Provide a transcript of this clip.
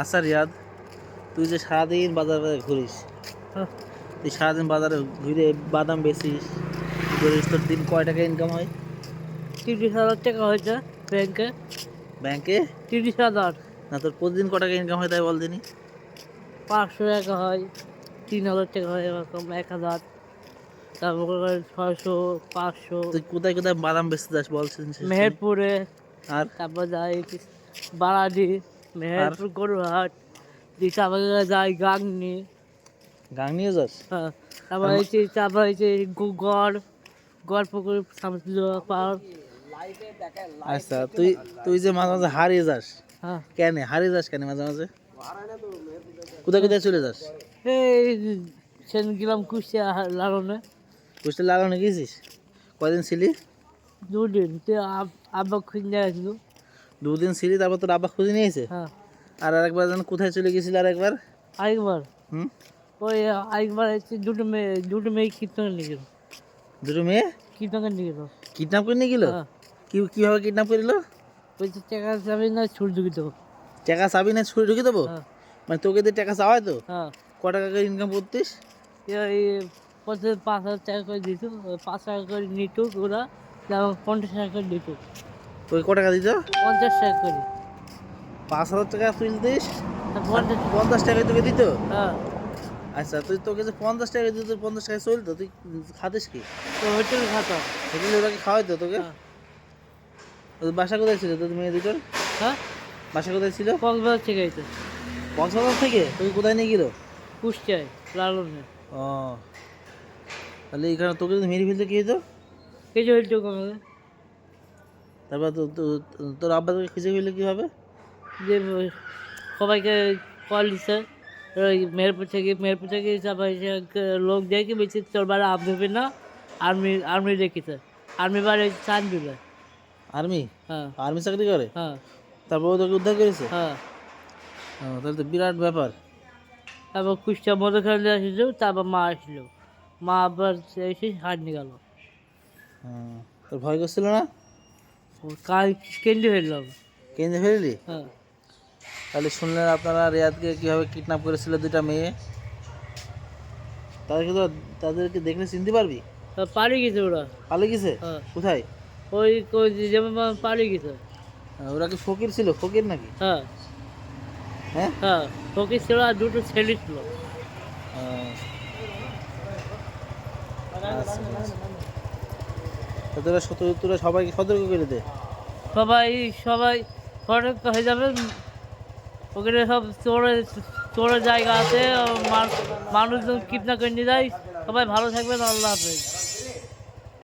আচ্ছা রিয়াদ, তুই যে সারাদিন বাজারে ঘুরিস, হ্যাঁ, তুই সারাদিন বাজারে ঘুরে বাদাম বেচিস, ঘুরিস, তোর দিন কয় টাকা ইনকাম হয়? 30,000 টাকা হয়েছে ব্যাংকে। ব্যাংকে? 30,000। না, তোর প্রতিদিন ক টাকা ইনকাম হয় তাই বল দিনি। 500 টাকা হয়, 3,000 টাকা হয়, এরকম 1,000, তারপর 600, 500। তুই কোথায় কোথায় বাদাম বেচতে যাস বল শুনি। মেহেরপুরে, আর তারপর যাই বারাদি, আর মেহেরপুর, গরুহাট, দিয়ে তারপর যাই গাংনি। গাং নিয়ে যাস? হ্যাঁ, তারপর আর হয়েছে, তারপর হয়েছে গড়, গড় পুকুর শামসুল পাহাড়। আচ্ছা, তুই তুই যে মাঝে মাঝে হারিয়ে যাস, হ্যাঁ, কেন হারিয়ে যাস কেন মাঝে মাঝে? কোথায় কোথায় চলে যাস? এই সেদিন গেলাম কুষ্টিয়া লালনে। কুষ্টি লাগানো গেছিস? কয়দিন ছিলি? 2 দিন। আব্বা খুঁজে আসছিল। 2 দিন ছিলি, তারপর তোর আব্বা খুঁজে নিয়েছে? হ্যাঁ, আর আরেকবার যেন কোথায় চলে গেছিল আরেকবার? আরেকবার হুম? ওই আরেকবার হচ্ছে দুটো মেয়ে কীর্তনে নিয়ে গেল। দুটো মেয়ে কীর্তনে নিয়ে গেল। কিডন্যাপ করে নিয়ে গেল? হ্যাঁ, কিভাবে কিডন্যাপ করিল? বলছে টাকা যাবে না, ছুট ঢুকে দেবো। টাকা চাবি না ছুরি ঢুকে দেবো? হ্যাঁ, মানে তোকে দিয়ে টাকা চাওয়াই তো? হ্যাঁ, ক টাকা করে ইনকাম করতিস? এই প্রথমে 5,000 টাকা করে দিত, 5 টাকা করে নিত ওরা, তারপর 50 টাকা করে দিত। তোকে ক টাকা দিত? 50 টাকা করে। 5,000 টাকা তুলতিস তা আর 50। 50 টাকা তোকে দিত? হ্যাঁ, আচ্ছা, তোকে যে 50 টাকা দিত, তোর 50 টাকা চলতো, তুই খাতিস কি? তো হোটেল খাতাম। হোটেলে ওরা কি খাওয়াইতো তোকে? হ্যাঁ, তোদের বাসা কোথায় ছিল তোর মেয়ে দুটোর? হ্যাঁ, বাসা কোথায় ছিল? কক্সবাজার থেকে আইতো। কক্সবাজার থেকে তোকে কোথায় নিয়ে গেল? কুষ্টিয়ায় লালনে। ও, তাহলে এখানে তোকে যদি মেরে ফেলতে কি হতো? কিছু হইতো কমাবে, তারপর তোর আব্বা তোকে খুঁজে ফেললে কি হবে? যে সবাইকে কল দিছে। ওই মেহেরপুর থেকে তারপর লোক দেখে বলছে তোর বাড়ি আবদুবে না, আর্মি রেখেছে। আর্মি বাড়ি চাঁদবিলে। আর্মি? হ্যাঁ, আর্মি চাকরি করে? হ্যাঁ, তারপর ও তোকে উদ্ধার করেছে? হ্যাঁ। ও, তাহলে তো বিরাট ব্যাপার। তারপর কুষ্টিয়া মদ খেলে আসছিল, তারপর মা আসলো। মা আবার এসে হাত নিয়ে গেল। হুম, তোর ভয় করছিল না? কাল কেন্দ্রে ফেললাম। কেঁদে ফেললি? হ্যাঁ, তাহলে শুনলেন আপনারা রিয়াদকে কীভাবে কিডন্যাপ করেছিল দুটা মেয়ে। তাদেরকে তো, তাদেরকে দেখলে চিনতে পারবি? তা পালিয়ে গেছে ওরা। পালিয়ে গেছে? হ্যাঁ, কোথায়? ওই যেমন পালিয়ে গেছে। ওরা কি ফকির ছিল? ফকির নাকি? হ্যাঁ, হ্যাঁ? হ্যাঁ, ফকির ছিল আর দুটো ছেলে ছিল। আচ্ছা, আচ্ছা। তা তোরা সবাইকে সতর্ক করে দে। সবাই সবাই সতর্ক হয়ে যাবে। ওখানে সব চোরের জায়গা আছে, মানুষজন কিডন্যাপ করে নিয়ে যায়। সবাই ভালো থাকবেন, আল্লাহ হাফেজ।